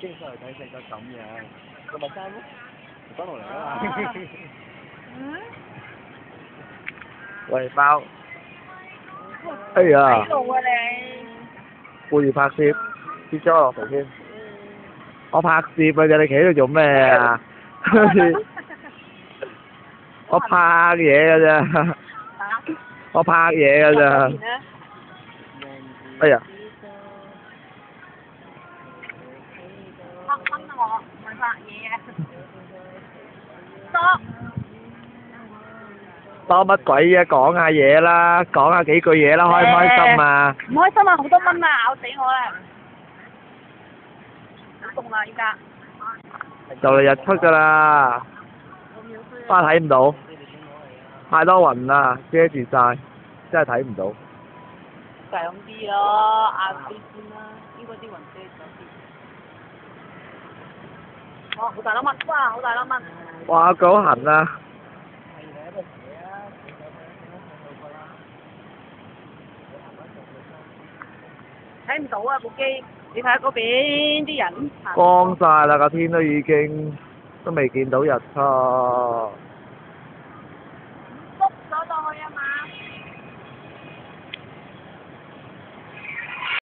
經上嚟睇成個咁樣，個咪山咯，翻落嚟啊嘛。喂，包。哎呀！路啊你！顧住拍攝，跌咗落嚟先。我拍攝啊啫，你企喺度做咩啊？我拍嘢㗎咋，我拍嘢㗎咋。哎呀！拍蚊啊我，唔係拍嘢啊！多。多乜鬼啊！講下嘢啦，講下幾句嘢啦，開唔開心啊？唔開心啊！好多蚊啊，咬死我啦！好凍啦依家。就嚟日出㗎啦，花睇唔到，太多雲啦，遮住晒，真係睇唔到。上啲咯，晏啲先啦，應該啲雲遮咗啲。哇！好大粒蚊，哇！好大粒蚊。哇！腳好痕啊！睇唔到啊部機，你睇下嗰邊啲人。光晒啦，個天都已經都未見到日出。